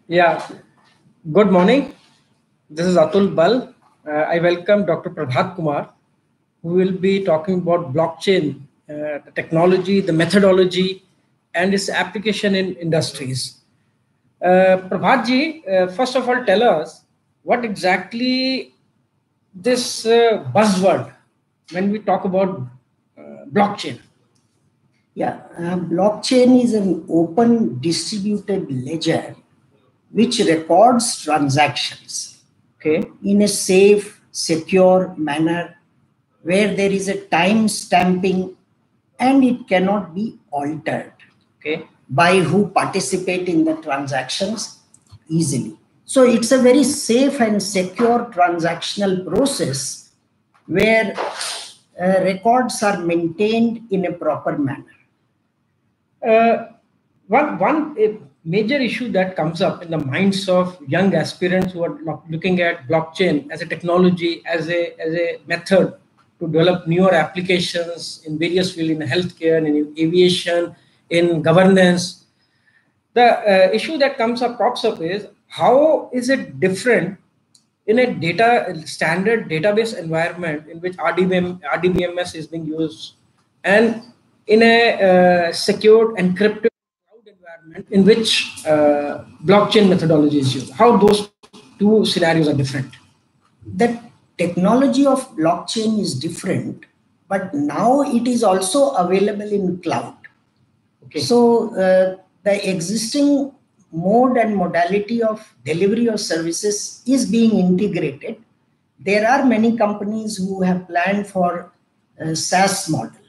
Yeah, good morning. This is Atul Bal. I welcome Dr. Prabhat Kumar, who will be talking about blockchain, the technology, the methodology, and its application in industries. Prabhat ji, first of all, tell us what exactly this buzzword when we talk about blockchain. Yeah, blockchain is an open distributed ledger which records transactions, Okay. in a safe, secure manner where there is a time stamping and it cannot be altered, Okay. by who participate in the transactions easily. So it's a very safe and secure transactional process where records are maintained in a proper manner. One major issue that comes up in the minds of young aspirants who are looking at blockchain as a technology, as a method to develop newer applications in various fields, in healthcare, in aviation, in governance. The issue that pops up is how is it different in a standard database environment in which RDBMS is being used, and in a secured encrypted cloud environment in which blockchain methodology is used. How those two scenarios are different? The technology of blockchain is different, but now it is also available in cloud. Okay. So the existing mode and modality of delivery of services is being integrated. There are many companies who have planned for a SaaS model,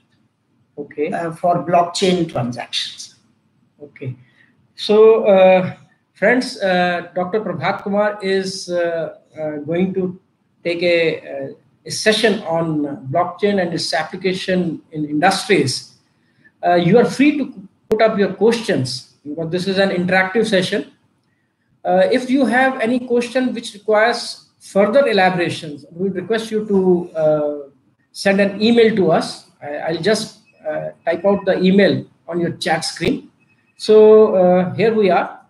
okay, for blockchain transactions. Okay. So, friends, Dr. Prabhat Kumar is going to take a session on blockchain and its application in industries. You are free to put up your questions because this is an interactive session. If you have any question which requires further elaborations, we request you to send an email to us. I'll just type out the email on your chat screen. So here we are.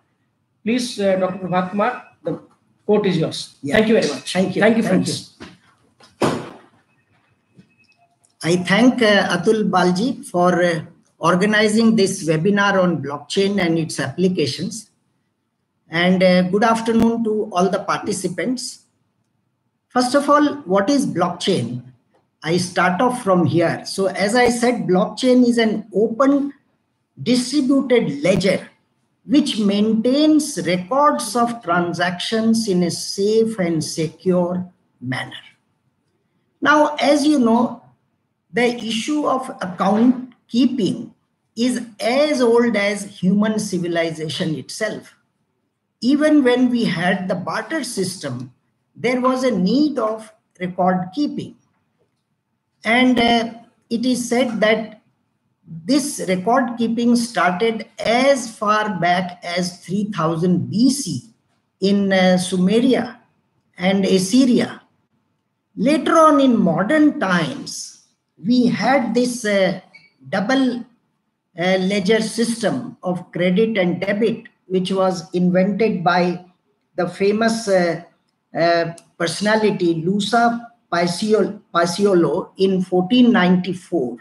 Please, Dr. Prabhat Kumar, the quote is yours. Yeah. Thank you very much. Thank you. Thank you, friends. I thank Atul Balji for organizing this webinar on blockchain and its applications. And good afternoon to all the participants. First of all, what is blockchain? I start off from here. So as I said, blockchain is an open distributed ledger which maintains records of transactions in a safe and secure manner. Now, as you know, the issue of account keeping is as old as human civilization itself. Even when we had the barter system, there was a need of record keeping. And it is said that this record keeping started as far back as 3000 BC in Sumeria and Assyria. Later on in modern times, we had this double ledger system of credit and debit, which was invented by the famous personality Luca Paciolo in 1494.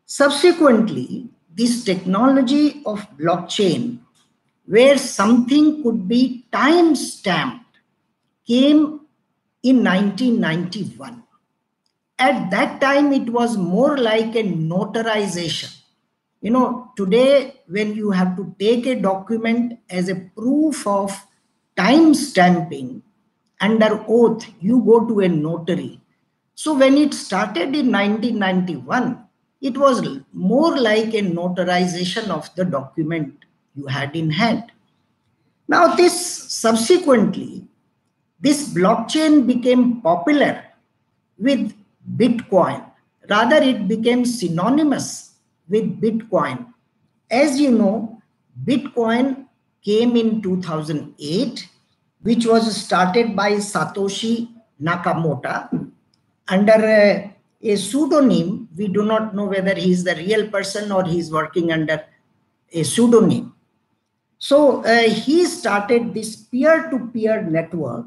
Subsequently, this technology of blockchain, where something could be time stamped, came in 1991. At that time, it was more like a notarization. You know, today, when you have to take a document as a proof of time stamping under oath, you go to a notary. So when it started in 1991, it was more like a notarization of the document you had in hand. Now, subsequently, this blockchain became popular with Bitcoin. Rather, it became synonymous with Bitcoin. As you know, Bitcoin came in 2008, which was started by Satoshi Nakamoto under a pseudonym. We do not know whether he is the real person or he is working under a pseudonym. So he started this peer-to-peer network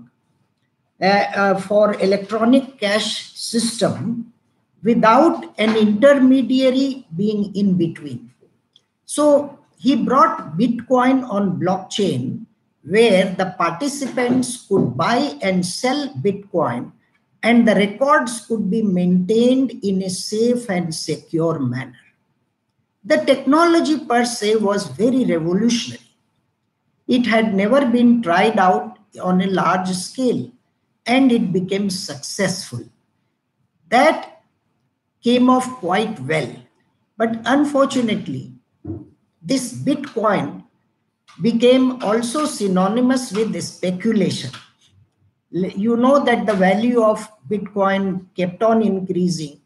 for electronic cash system without an intermediary being in between. So he brought Bitcoin on blockchain where the participants could buy and sell Bitcoin and the records could be maintained in a safe and secure manner. The technology per se was very revolutionary. It had never been tried out on a large scale and it became successful. That came off quite well. But unfortunately, this Bitcoin became also synonymous with speculation. You know that the value of Bitcoin kept on increasing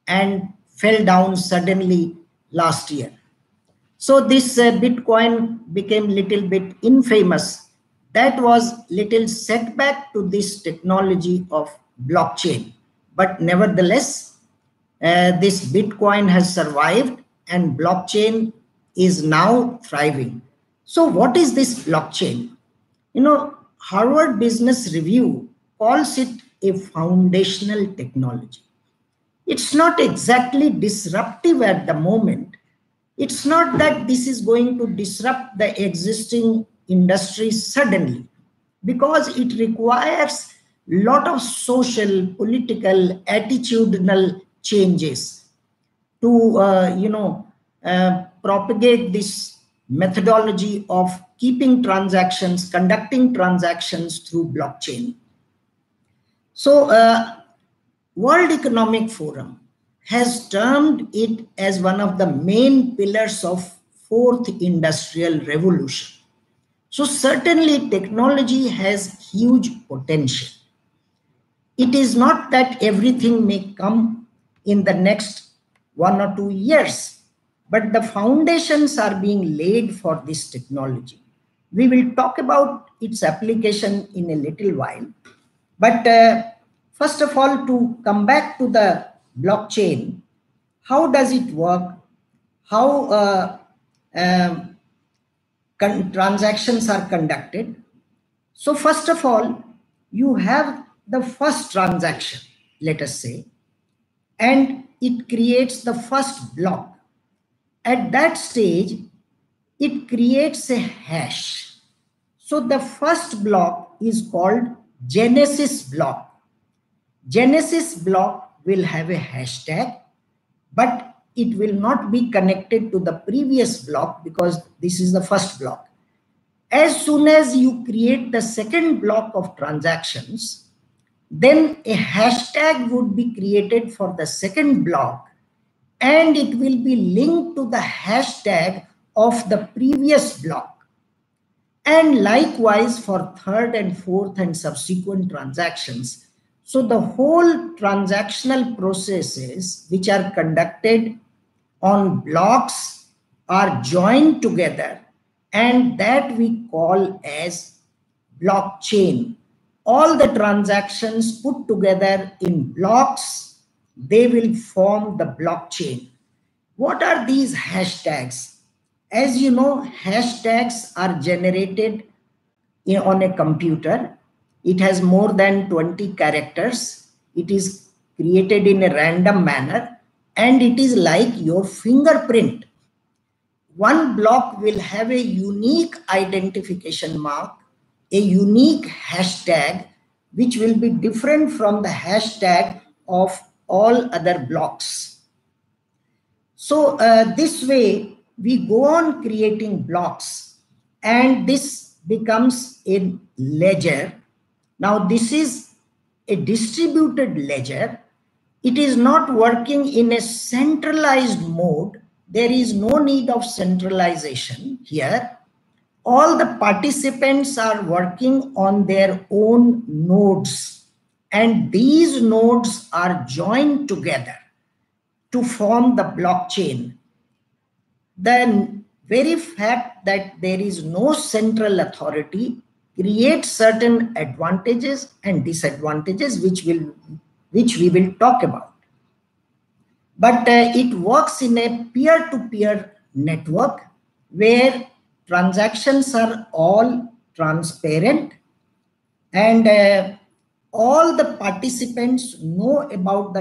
and fell down suddenly last year. So this Bitcoin became little bit infamous. That was little setback to this technology of blockchain. But nevertheless, this Bitcoin has survived and blockchain is now thriving. So what is this blockchain? You know, Harvard Business Review calls it a foundational technology. It's not exactly disruptive at the moment. It's not that this is going to disrupt the existing industry suddenly, because it requires a lot of social, political, attitudinal changes to propagate this methodology of keeping transactions, conducting transactions through blockchain. So World Economic Forum has termed it as one of the main pillars of fourth industrial revolution. So certainly technology has huge potential. It is not that everything may come in the next 1 or 2 years, but the foundations are being laid for this technology. We will talk about its application in a little while. But first of all, to come back to the blockchain, how does it work? How transactions are conducted? So first of all, you have the first transaction, let us say, and it creates the first block. At that stage, it creates a hash. So the first block is called Genesis block. Genesis block will have a hashtag, but it will not be connected to the previous block because this is the first block. As soon as you create the second block of transactions, then a hashtag would be created for the second block and it will be linked to the hashtag of the previous block. And likewise for third and fourth and subsequent transactions. So the whole transactional processes which are conducted on blocks are joined together, and that we call as blockchain. All the transactions put together in blocks, they will form the blockchain. What are these hashtags? As you know, hashtags are generated on a computer. It has more than 20 characters. It is created in a random manner, and it is like your fingerprint. One block will have a unique identification mark, a unique hashtag, which will be different from the hashtag of all other blocks. So this way, we go on creating blocks, and this becomes a ledger. Now, this is a distributed ledger. It is not working in a centralized mode. There is no need of centralization here. All the participants are working on their own nodes, and these nodes are joined together to form the blockchain. The very fact that there is no central authority creates certain advantages and disadvantages which we will talk about. But it works in a peer-to-peer network where transactions are all transparent, and all the participants know about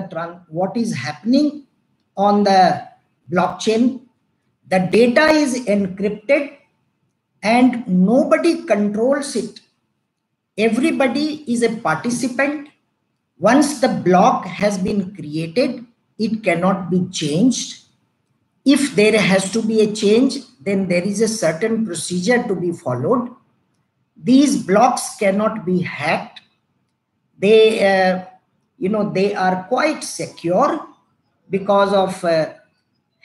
what is happening on the blockchain. The data is encrypted and nobody controls it. Everybody is a participant. Once the block has been created, it cannot be changed. If there has to be a change, then there is a certain procedure to be followed. These blocks cannot be hacked. They, they are quite secure because of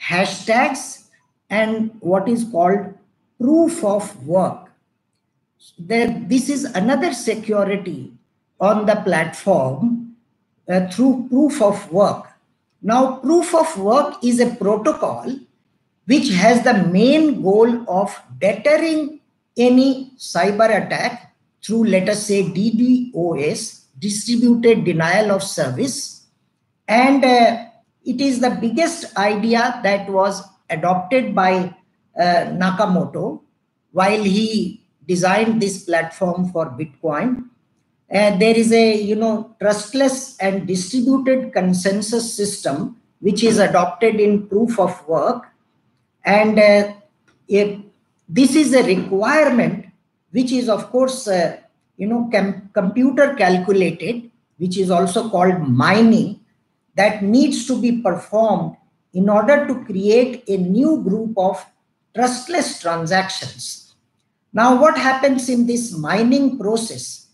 hashtags and what is called proof of work. This is another security on the platform through proof of work. Now, proof of work is a protocol which has the main goal of deterring any cyber attack through, let us say, DDoS, distributed denial of service. And it is the biggest idea that was adopted by Nakamoto while he designed this platform for Bitcoin. There is a trustless and distributed consensus system which is adopted in proof of work, and this is a requirement which is of course computer calculated, which is also called mining, that needs to be performed in order to create a new group of trustless transactions. Now, what happens in this mining process?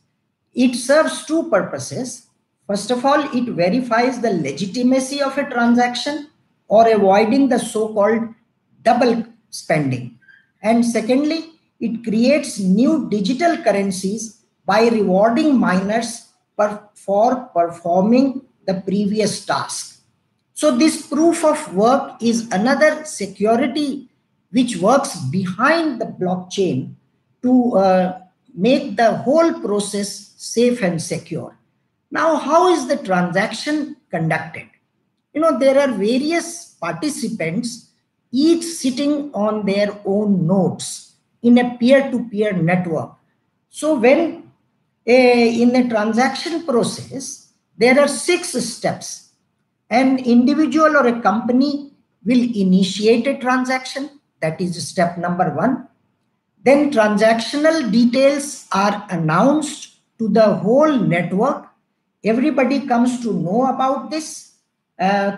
It serves two purposes. First of all, it verifies the legitimacy of a transaction or avoiding the so-called double spending. And secondly, it creates new digital currencies by rewarding miners for performing the previous task. So this proof of work is another security which works behind the blockchain to make the whole process safe and secure. Now, how is the transaction conducted? There are various participants, each sitting on their own nodes in a peer-to-peer network. So when in a transaction process, there are 6 steps. An individual or a company will initiate a transaction. That is step number 1. Then transactional details are announced to the whole network. Everybody comes to know about this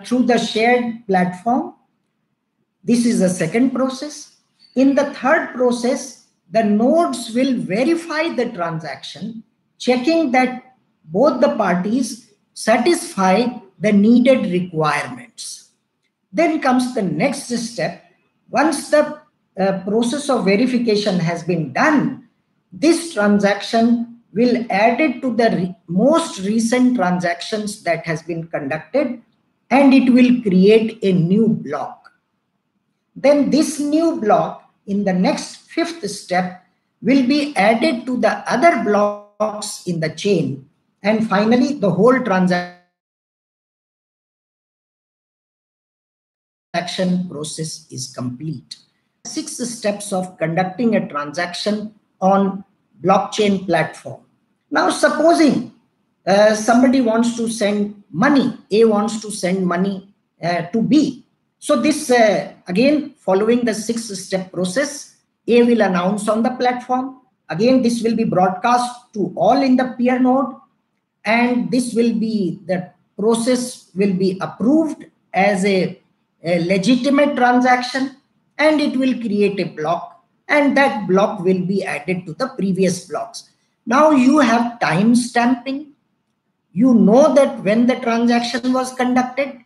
through the shared platform. This is the second process. In the third process, the nodes will verify the transaction, checking that both the parties satisfy the needed requirements. Then comes the next step. Once the process of verification has been done, this transaction will add it to the most recent transactions that has been conducted, and it will create a new block. Then this new block in the next 5th step will be added to the other blocks in the chain, and finally the whole transaction process is complete. 6 steps of conducting a transaction on blockchain platform. Now, supposing somebody wants to send money, A wants to send money to B. So this again, following the 6-step process, A will announce on the platform. Again, this will be broadcast to all in the peer node, and this will be, the process will be approved as a legitimate transaction, and it will create a block, and that block will be added to the previous blocks. Now you have time stamping. You know that when the transaction was conducted,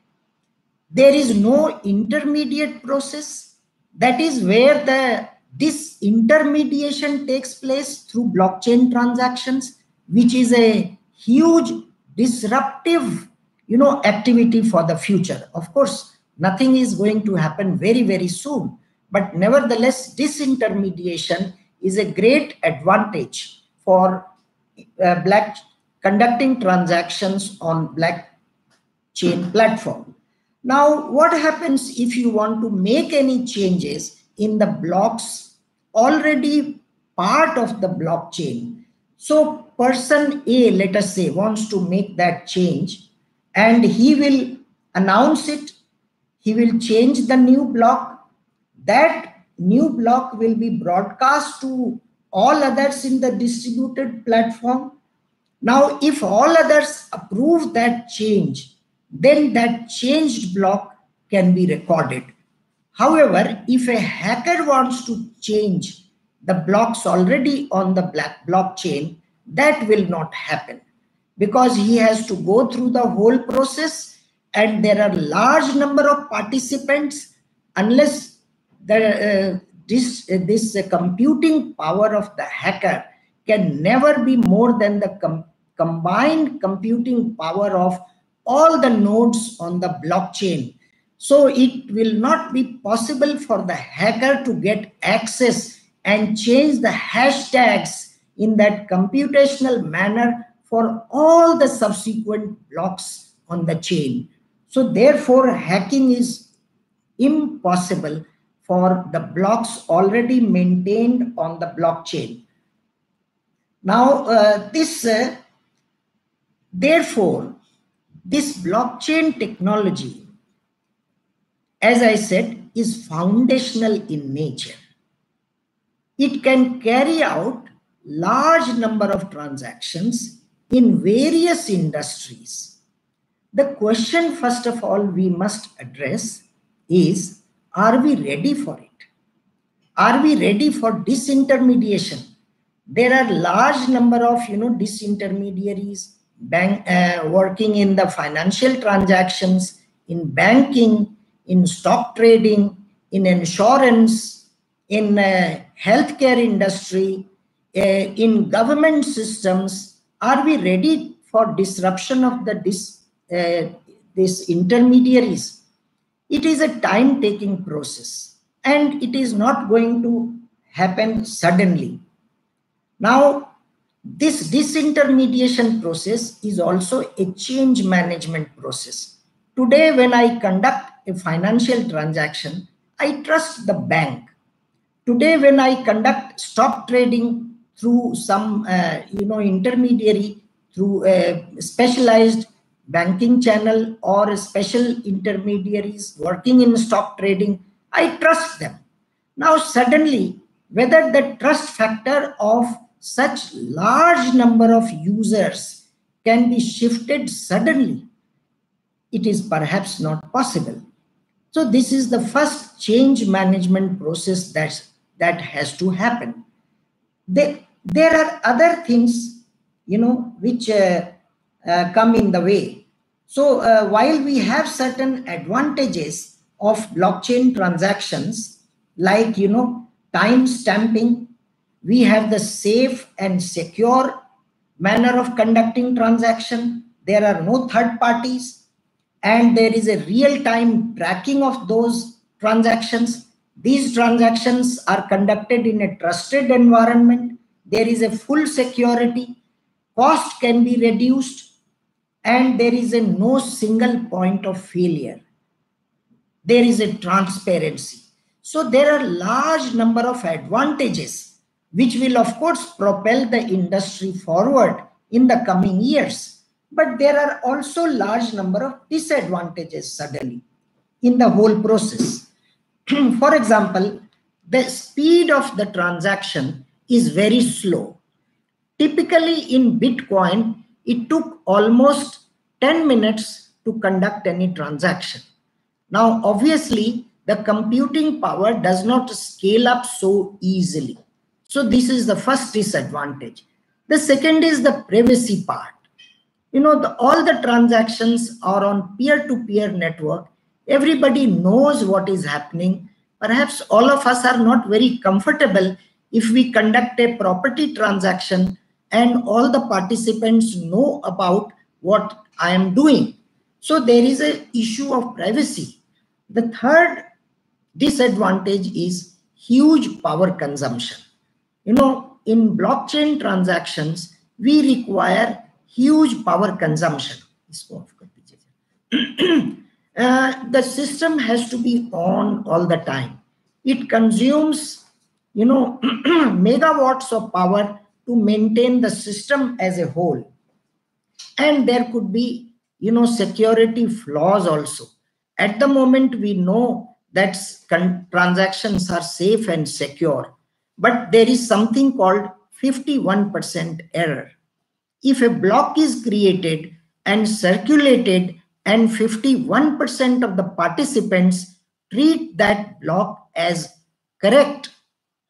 there is no intermediate process. That is where this intermediation takes place through blockchain transactions, which is a huge disruptive activity for the future. Of course, nothing is going to happen very, very soon, but nevertheless, disintermediation is a great advantage for conducting transactions on blockchain platform. Now, what happens if you want to make any changes in the blocks already part of the blockchain. So person A, let us say, wants to make that change, and he will announce it. He will change the new block. That new block will be broadcast to all others in the distributed platform. Now, if all others approve that change, then that changed block can be recorded. However, if a hacker wants to change the blocks already on the blockchain, that will not happen, because he has to go through the whole process, and there are large number of participants. Unless this computing power of the hacker can never be more than the combined computing power of all the nodes on the blockchain. So it will not be possible for the hacker to get access and change the hashtags in that computational manner for all the subsequent blocks on the chain. So therefore, hacking is impossible for the blocks already maintained on the blockchain. Now, therefore, this blockchain technology, as I said, is foundational in nature. It can carry out large number of transactions in various industries. The question, first of all, we must address is, are we ready for it? Are we ready for disintermediation? There are large number of disintermediaries working in the financial transactions, in banking, in stock trading, in insurance, in healthcare industry, in government systems. Are we ready for disruption of these intermediaries? It is a time-taking process, and it is not going to happen suddenly. Now, this disintermediation process is also a change management process. Today, when I conduct a financial transaction, I trust the bank. Today, when I conduct stock trading through some intermediary, through a specialized banking channel or special intermediaries working in stock trading, I trust them. Now, suddenly, whether the trust factor of such large number of users can be shifted suddenly, it is perhaps not possible. So this is the first change management process that has to happen. There are other things, which come in the way. So while we have certain advantages of blockchain transactions, like time stamping, we have the safe and secure manner of conducting transaction. There are no third parties, and there is a real-time tracking of those transactions. These transactions are conducted in a trusted environment. There is a full security, cost can be reduced, and there is no single point of failure. There is a transparency. So there are large number of advantages which will of course propel the industry forward in the coming years. But there are also large number of disadvantages suddenly in the whole process. For example, the speed of the transaction is very slow. Typically in Bitcoin, it took almost 10 minutes to conduct any transaction. Now, obviously, the computing power does not scale up so easily. So this is the first disadvantage. The second is the privacy part. All the transactions are on peer-to-peer network. Everybody knows what is happening. Perhaps all of us are not very comfortable if we conduct a property transaction and all the participants know about what I am doing. So there is an issue of privacy. The third disadvantage is huge power consumption. In blockchain transactions, we require huge power consumption. The system has to be on all the time. It consumes megawatts of power to maintain the system as a whole. And there could be, security flaws also. At the moment, we know that transactions are safe and secure, but there is something called 51% error. If a block is created and circulated and 51% of the participants treat that block as correct,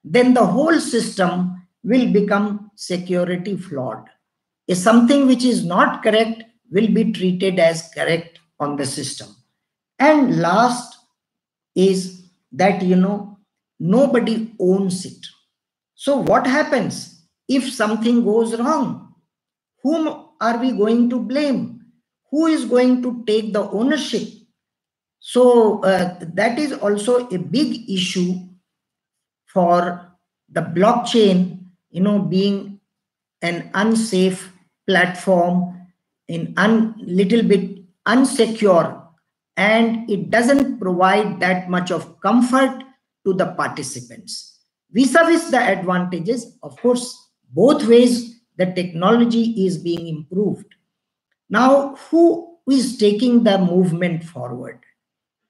then the whole system will become security flawed. If something which is not correct will be treated as correct on the system. And last is that, nobody owns it. So what happens if something goes wrong? Whom are we going to blame? Who is going to take the ownership? So that is also a big issue for the blockchain, being an unsafe platform, in little bit unsecure, and it doesn't provide that much of comfort to the participants. Vis-a-vis the advantages, of course, both ways the technology is being improved. Now, who is taking the movement forward?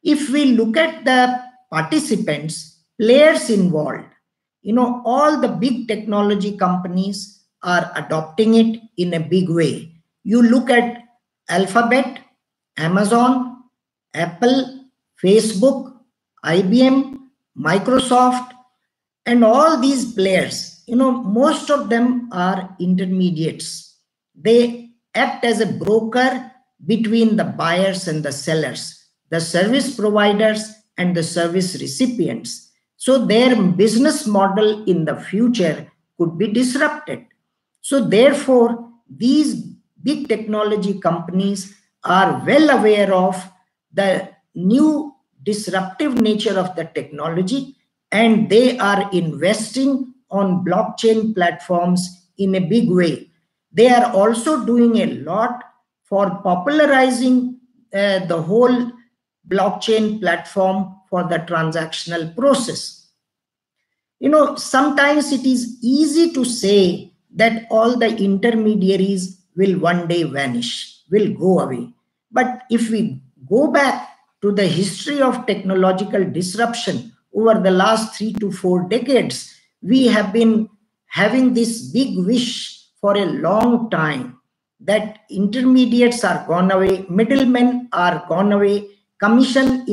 If we look at the participants, players involved, all the big technology companies are adopting it in a big way. You look at Alphabet, Amazon, Apple, Facebook, IBM, Microsoft, and all these players, most of them are intermediates. They act as a broker between the buyers and the sellers, the service providers and the service recipients. So their business model in the future could be disrupted. So therefore, these big technology companies are well aware of the new disruptive nature of the technology, and they are investing on blockchain platforms in a big way. They are also doing a lot for popularizing the whole blockchain platform for the transactional process. Sometimes it is easy to say that all the intermediaries will one day vanish, will go away. But if we go back to the history of technological disruption over the last 3 to 4 decades, we have been having this big wish for a long time that intermediates are gone away, middlemen are gone away, commission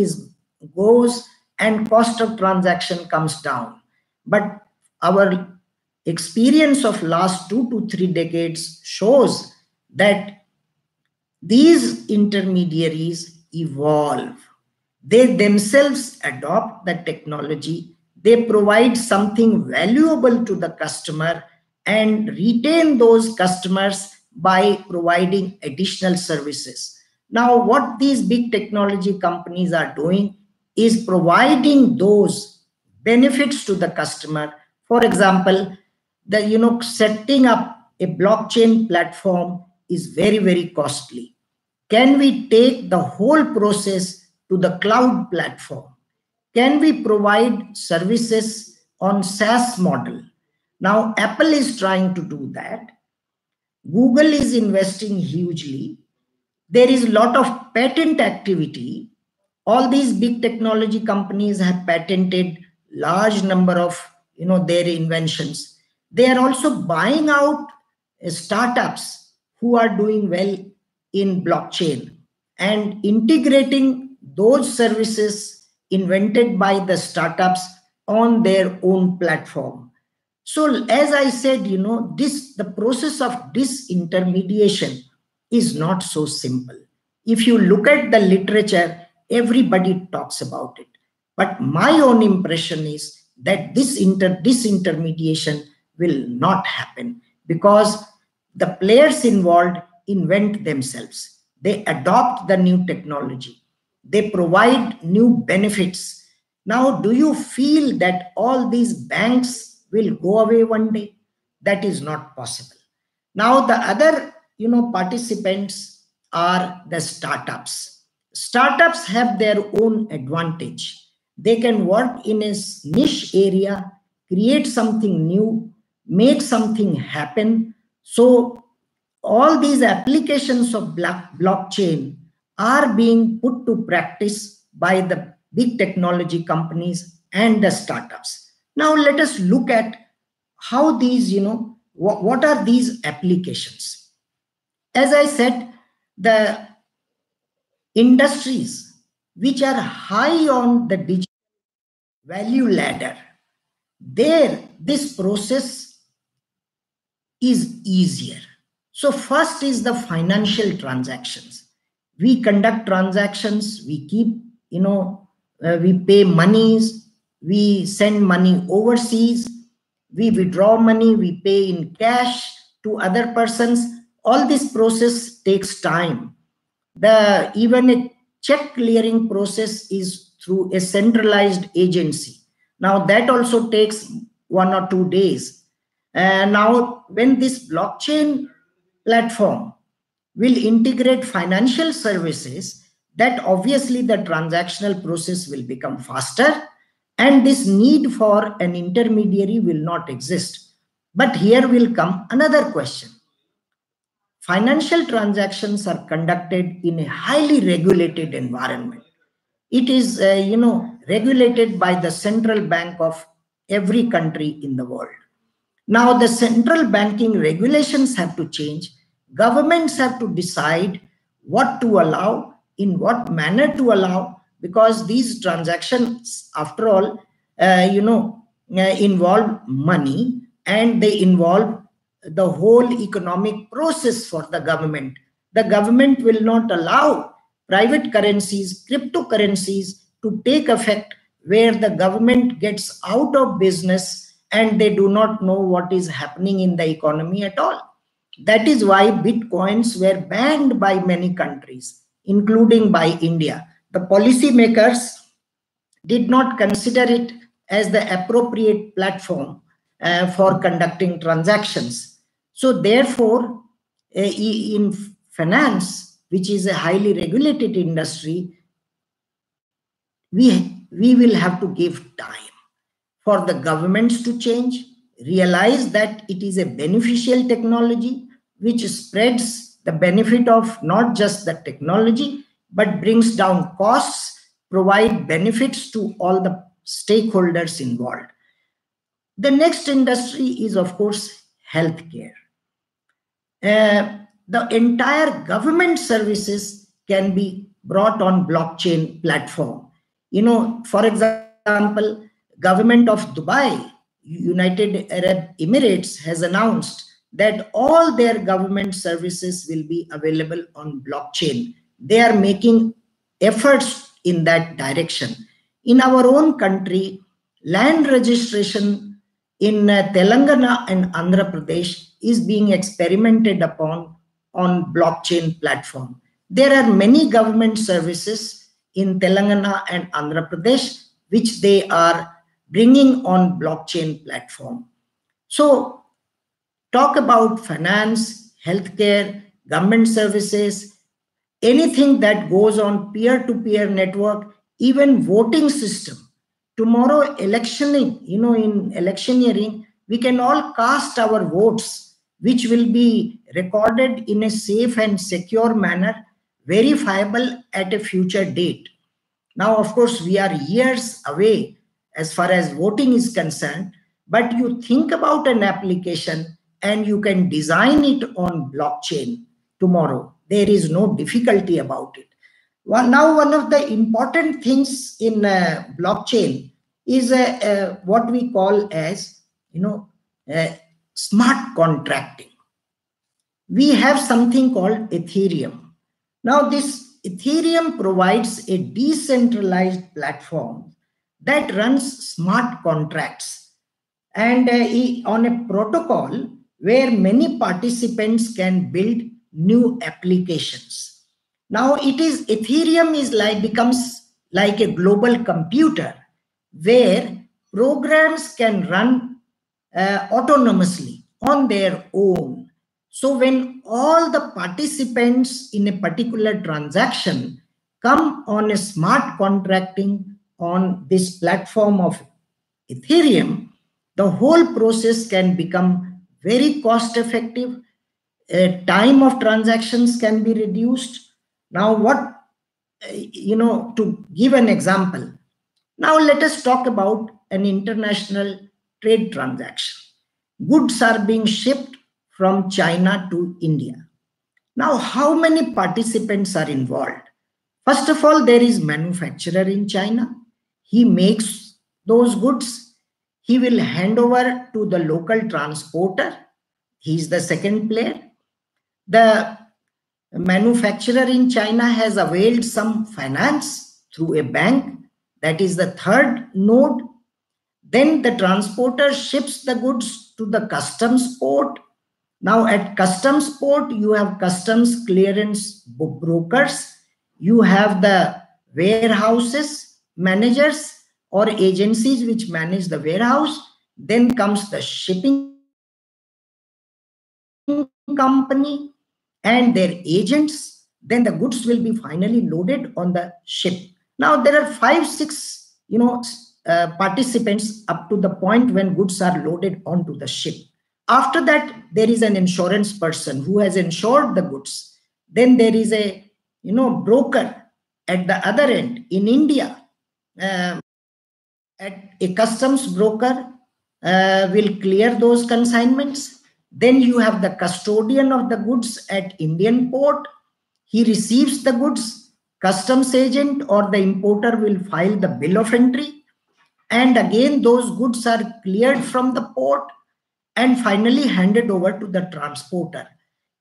goes, and cost of transaction comes down. But our experience of last 2 to 3 decades shows that these intermediaries evolve. They themselves adopt the technology. They provide something valuable to the customer and retain those customers by providing additional services. Now, what these big technology companies are doing is providing those benefits to the customer. For example, setting up a blockchain platform is very, very costly. Can we take the whole process to the cloud platform? Can we provide services on SaaS model? Now, Apple is trying to do that. Google is investing hugely. There is a lot of patent activity. All these big technology companies have patented large number of their inventions. They are also buying out startups who are doing well in blockchain and integrating those services invented by the startups on their own platform. So as I said, the process of disintermediation is not so simple. If you look at the literature, everybody talks about it. But my own impression is that this disintermediation will not happen because the players involved invent themselves. They adopt the new technology. They provide new benefits. Now, do you feel that all these banks will go away one day? That is not possible. Now, the other, participants are the startups. Startups have their own advantage. They can work in a niche area, create something new, make something happen. So all these applications of blockchain are being put to practice by the big technology companies and the startups. Now let us look at how these, what are these applications? As I said, the industries which are high on the digital value ladder, there this process is easier. So first is the financial transactions. We conduct transactions, we keep, we pay monies, we send money overseas, we withdraw money, we pay in cash to other persons. All this process takes time. Even a check clearing process is through a centralized agency. Now that also takes 1 or 2 days. And now when this blockchain platform will integrate financial services, that obviously the transactional process will become faster and this need for an intermediary will not exist. But here will come another question. Financial transactions are conducted in a highly regulated environment. It is, regulated by the central bank of every country in the world. Now, the central banking regulations have to change. Governments have to decide what to allow, in what manner to allow, because these transactions, after all, involve money and they involve the whole economic process for the government. The government will not allow private currencies, cryptocurrencies to take effect where the government gets out of business and they do not know what is happening in the economy at all. That is why bitcoins were banned by many countries, including by India. The policymakers did not consider it as the appropriate platform for conducting transactions. So therefore, in finance, which is a highly regulated industry, we will have to give time for the governments to change, realize that it is a beneficial technology which spreads the benefit of not just the technology, but brings down costs, provide benefits to all the stakeholders involved. The next industry is, of course, healthcare. The entire government services can be brought on blockchain platform. For example, government of Dubai, United Arab Emirates, has announced that all their government services will be available on blockchain. They are making efforts in that direction. In our own country, land registration in Telangana and Andhra Pradesh is being experimented upon on blockchain platform. There are many government services in Telangana and Andhra Pradesh which they are bringing on blockchain platform. So talk about finance, healthcare, government services, anything that goes on peer-to-peer network, even voting system. Tomorrow electioning, in electioneering, we can all cast our votes, which will be recorded in a safe and secure manner, verifiable at a future date. Now, of course, we are years away as far as voting is concerned, but you think about an application and you can design it on blockchain tomorrow. There is no difficulty about it. Well, now, one of the important things in blockchain is what we call as, smart contracting. We have something called Ethereum. Now, this Ethereum provides a decentralized platform that runs smart contracts and on a protocol where many participants can build new applications. Now, Ethereum becomes like a global computer where programs can run autonomously on their own. So when all the participants in a particular transaction come on a smart contracting on this platform of Ethereum, The whole process can become very cost effective. Time of transactions can be reduced. Now, to give an example, now let us talk about an international trade transaction. Goods are being shipped from China to India. Now, how many participants are involved? First of all, there is manufacturer in China. He makes those goods. He will hand over to the local transporter. He is the second player. The manufacturer in China has availed some finance through a bank. That is the third node. Then the transporter ships the goods to the customs port. Now at customs port, you have customs clearance brokers. You have the warehouses, managers or agencies which manage the warehouse. Then comes the shipping company and their agents. Then the goods will be finally loaded on the ship. Now there are 5-6 participants up to the point when goods are loaded onto the ship. After that, there is an insurance person who has insured the goods. Then there is a broker at the other end in India. At a customs broker will clear those consignments. Then you have the custodian of the goods at Indian port. He receives the goods. Customs agent or the importer will file the bill of entry. And again, those goods are cleared from the port and finally handed over to the transporter.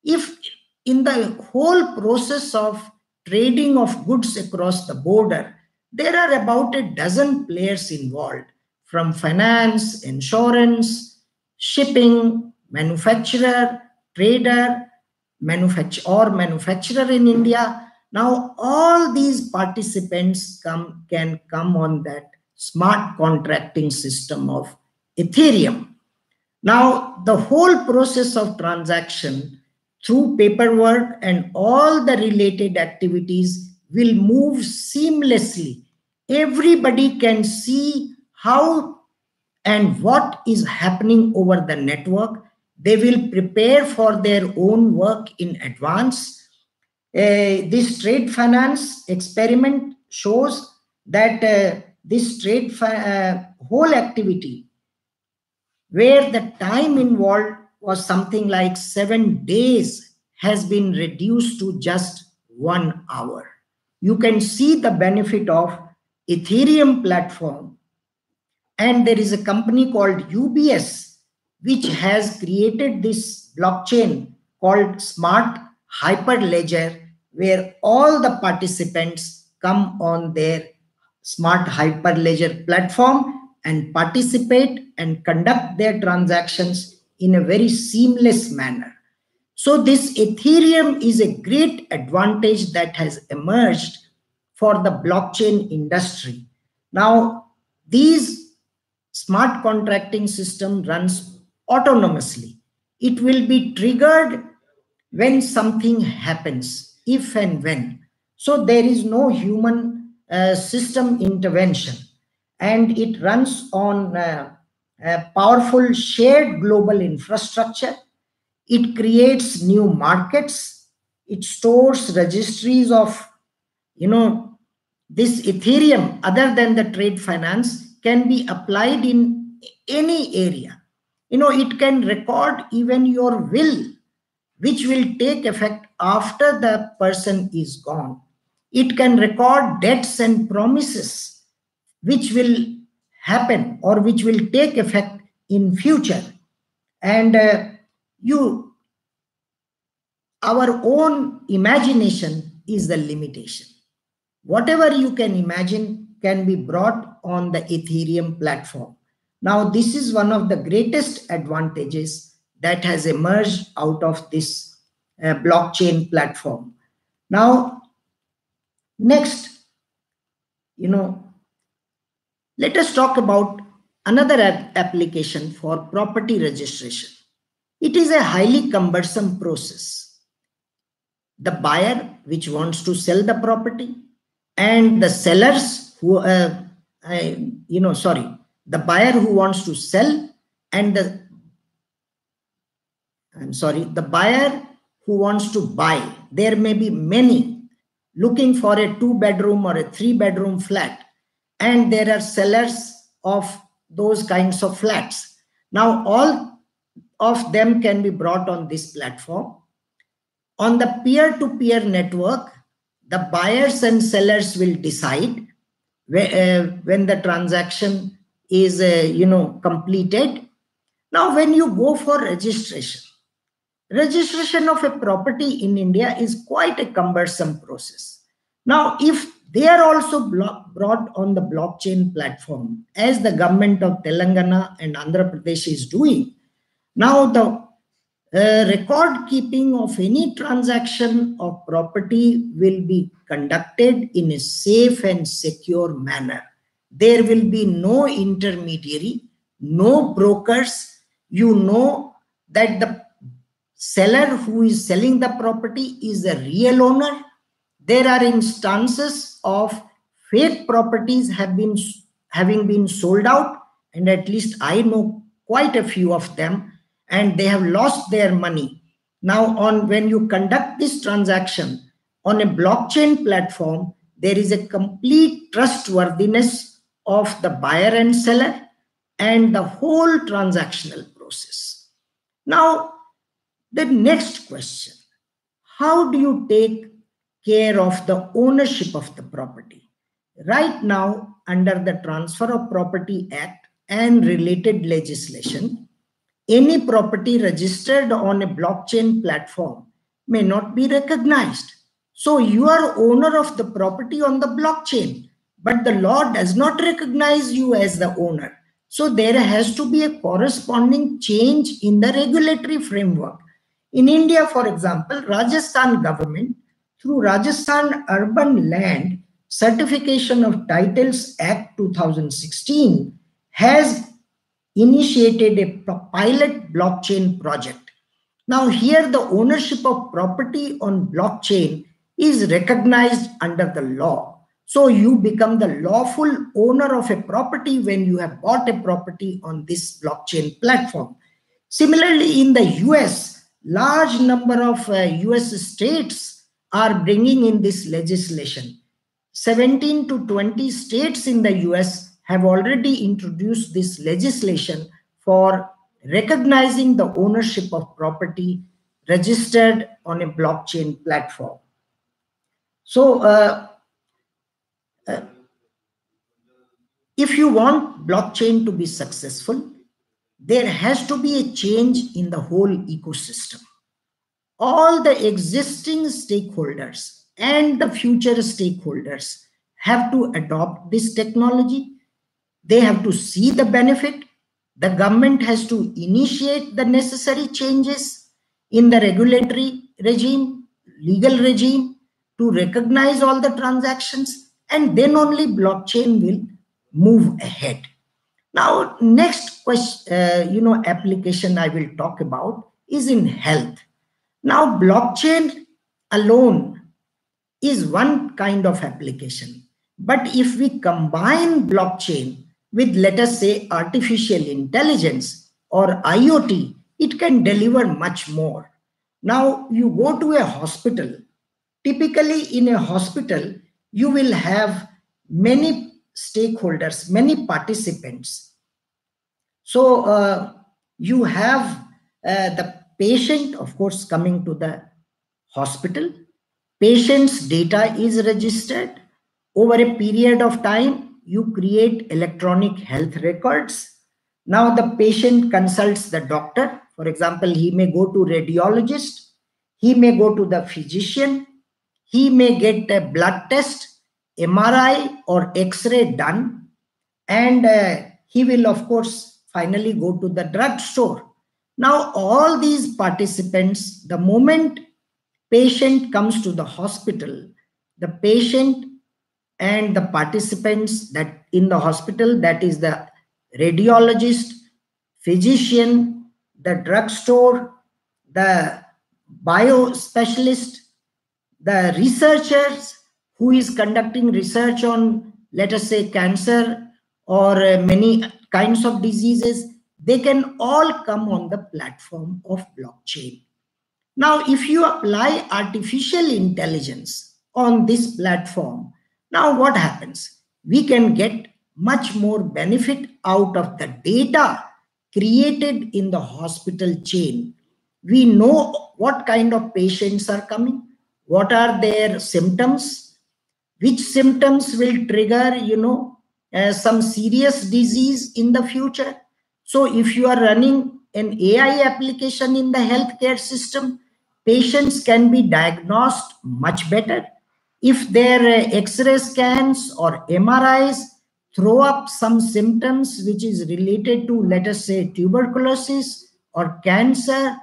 If in the whole process of trading of goods across the border, there are about a dozen players involved, from finance, insurance, shipping, manufacturer, trader, manufacturer in India. Now all these participants can come on that smart contracting system of Ethereum. Now, the whole process of transaction through paperwork and all the related activities will move seamlessly. Everybody can see how and what is happening over the network. They will prepare for their own work in advance. This trade finance experiment shows that this trade whole activity, where the time involved was something like 7 days, has been reduced to just 1 hour. You can see the benefit of Ethereum platform. And there is a company called UBS, which has created this blockchain called Smart Hyperledger, where all the participants come on their Smart Hyperledger platform and participate and conduct their transactions in a very seamless manner. So this Ethereum is a great advantage that has emerged for the blockchain industry. Now, these smart contracting system runs autonomously. It will be triggered when something happens, if and when. So there is no human system intervention, and it runs on a powerful shared global infrastructure. It creates new markets. It stores registries of, this Ethereum, other than the trade finance, can be applied in any area. It can record even your will, which will take effect after the person is gone. It can record debts and promises, which will happen or which will take effect in future. And our own imagination is the limitation. Whatever you can imagine can be brought on the Ethereum platform. Now, this is one of the greatest advantages that has emerged out of this blockchain platform. Now, next, let us talk about another application for property registration. It is a highly cumbersome process. The buyer which wants to sell the property and the sellers who, the buyer who wants to sell and the buyer who wants to buy, there may be many looking for a 2-bedroom or a 3-bedroom flat, and there are sellers of those kinds of flats. Now, all of them can be brought on this platform. On the peer-to-peer network, the buyers and sellers will decide when the transaction is completed. Now, when you go for registration of a property in India is quite a cumbersome process. Now, if they are also brought on the blockchain platform, as the government of Telangana and Andhra Pradesh is doing, now the record keeping of any transaction of property will be conducted in a safe and secure manner. There will be no intermediary, no brokers. You know that the seller who is selling the property is the real owner. There are instances of fake properties having been sold out, and at least I know quite a few of them, and they have lost their money. Now, when you conduct this transaction on a blockchain platform, there is a complete trustworthiness of the buyer and seller and the whole transactional process. Now, the next question: how do you take care of the ownership of the property? Right now, under the Transfer of Property Act and related legislation, any property registered on a blockchain platform may not be recognized. So you are owner of the property on the blockchain, but the law does not recognize you as the owner. So there has to be a corresponding change in the regulatory framework. In India, for example, Rajasthan government, through Rajasthan Urban Land Certification of Titles Act 2016, has initiated a pilot blockchain project. Now, here the ownership of property on blockchain is recognized under the law. So you become the lawful owner of a property when you have bought a property on this blockchain platform. Similarly, in the US, large number of US states are bringing in this legislation. 17 to 20 states in the US have already introduced this legislation for recognizing the ownership of property registered on a blockchain platform. So, if you want blockchain to be successful, there has to be a change in the whole ecosystem. All the existing stakeholders and the future stakeholders have to adopt this technology. They have to see the benefit. The government has to initiate the necessary changes in the regulatory regime, legal regime, to recognize all the transactions, and then only blockchain will move ahead. Now, next question, application I will talk about is in health. Now, blockchain alone is one kind of application. But if we combine blockchain with, let us say, artificial intelligence or IoT, it can deliver much more. Now, you go to a hospital. Typically, in a hospital, you will have many stakeholders, many participants. So, you have the patient, of course, coming to the hospital. Patient's data is registered. Over a period of time, you create electronic health records. Now the patient consults the doctor. For example, he may go to radiologist. He may go to the physician. He may get a blood test, MRI or X-ray done. And he will, of course, finally go to the drugstore. Now, all these participants, the moment patient comes to the hospital, the patient and the participants that in the hospital, that is the radiologist, physician, the drugstore, the biospecialist, the researchers who is conducting research on, let us say, cancer or many kinds of diseases, they can all come on the platform of blockchain. Now, if you apply artificial intelligence on this platform, now what happens? We can get much more benefit out of the data created in the hospital chain. We know what kind of patients are coming, what are their symptoms, which symptoms will trigger, some serious disease in the future. So if you are running an AI application in the healthcare system, patients can be diagnosed much better. If their X-ray scans or MRIs throw up some symptoms which is related to, let us say, tuberculosis or cancer,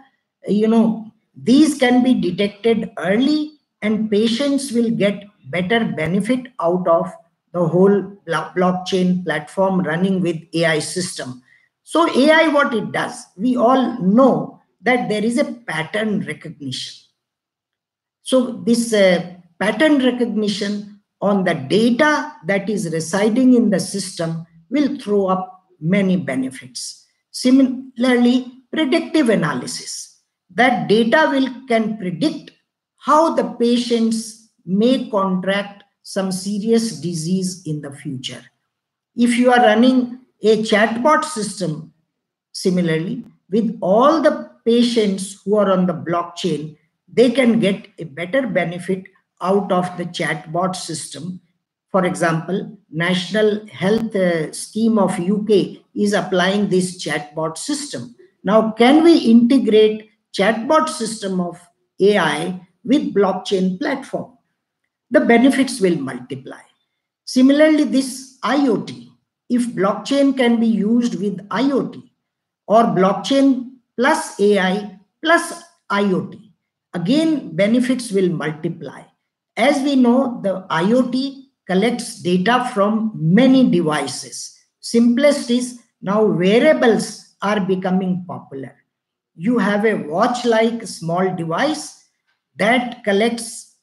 these can be detected early and patients will get better benefit out of the whole blockchain platform running with AI system. So AI, what it does, we all know that there is a pattern recognition. So this pattern recognition on the data that is residing in the system will throw up many benefits. Similarly, predictive analysis. That data can predict how the patients may contract some serious disease in the future. If you are running a chatbot system, similarly, with all the patients who are on the blockchain, they can get a better benefit out of the chatbot system. For example, National Health Scheme of UK is applying this chatbot system. Now, can we integrate chatbot system of AI with blockchain platform? The benefits will multiply. Similarly, this IoT, if blockchain can be used with IoT or blockchain plus AI plus IoT, again, benefits will multiply. As we know, the IoT collects data from many devices. Simplest is now wearables are becoming popular. You have a watch-like small device that collects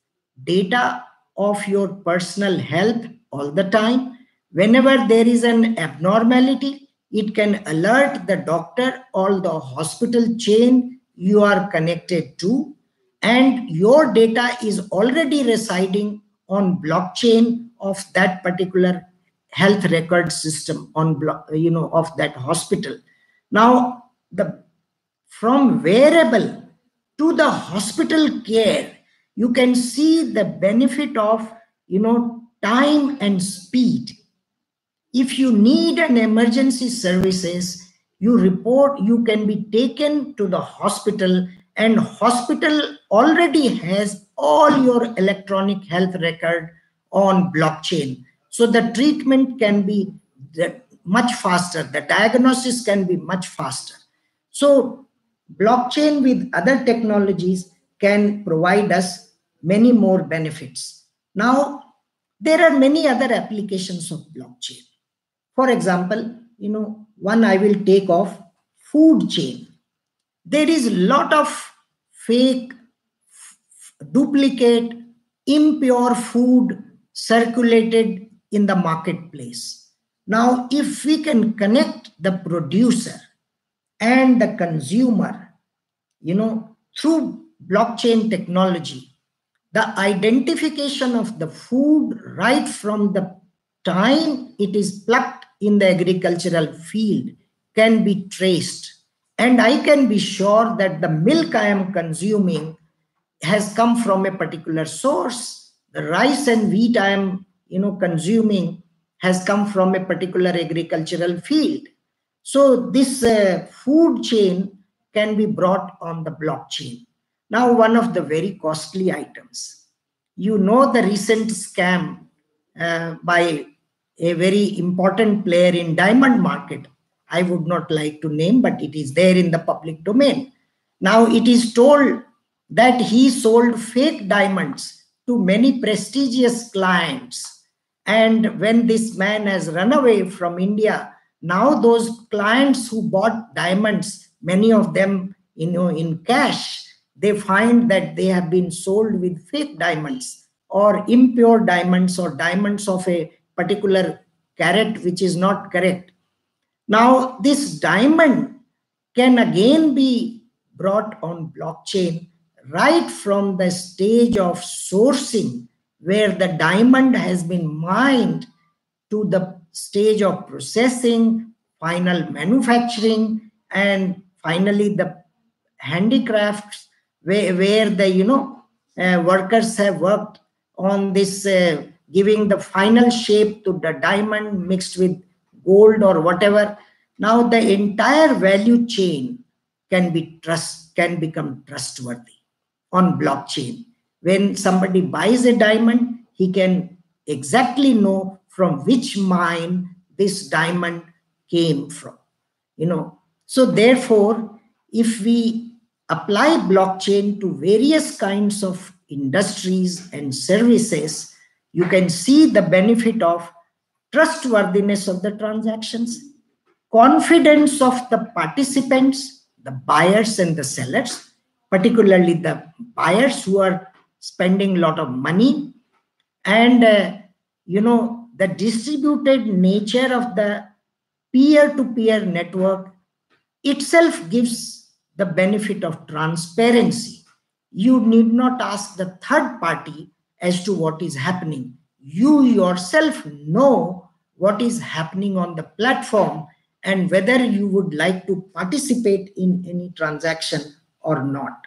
data of your personal health all the time. Whenever there is an abnormality, it can alert the doctor or the hospital chain you are connected to, and your data is already residing on blockchain of that particular health record system of that hospital. Now, from wearable to the hospital care, you can see the benefit of time and speed. If you need an emergency services, you can be taken to the hospital, and hospital already has all your electronic health record on blockchain. So the treatment can be much faster, the diagnosis can be much faster. So blockchain with other technologies can provide us many more benefits. Now, there are many other applications of blockchain. For example, one I will take off, food chain. There is a lot of fake, duplicate, impure food circulated in the marketplace. Now, if we can connect the producer and the consumer, through blockchain technology, the identification of the food right from the time it is plucked in the agricultural field can be traced. And I can be sure that the milk I am consuming has come from a particular source. The rice and wheat I am consuming has come from a particular agricultural field. So this food chain can be brought on the blockchain. Now, one of the very costly items, the recent scam by a very important player in diamond market. I would not like to name, but it is there in the public domain. Now, it is told that he sold fake diamonds to many prestigious clients. And when this man has run away from India, now those clients who bought diamonds, many of them in cash, they find that they have been sold with fake diamonds or impure diamonds or diamonds of a particular carat which is not correct. Now, this diamond can again be brought on blockchain right from the stage of sourcing, where the diamond has been mined, to the stage of processing, final manufacturing, and finally the handicrafts, where the workers have worked on this, giving the final shape to the diamond mixed with gold or whatever. Now the entire value chain can become trustworthy on blockchain. When somebody buys a diamond, he can exactly know from which mine this diamond came from. So therefore, if we apply blockchain to various kinds of industries and services, you can see the benefit of trustworthiness of the transactions, confidence of the participants, the buyers and the sellers, particularly the buyers who are spending a lot of money, and the distributed nature of the peer-to-peer network itself gives the benefit of transparency. You need not ask the third party as to what is happening. You yourself know what is happening on the platform and whether you would like to participate in any transaction or not.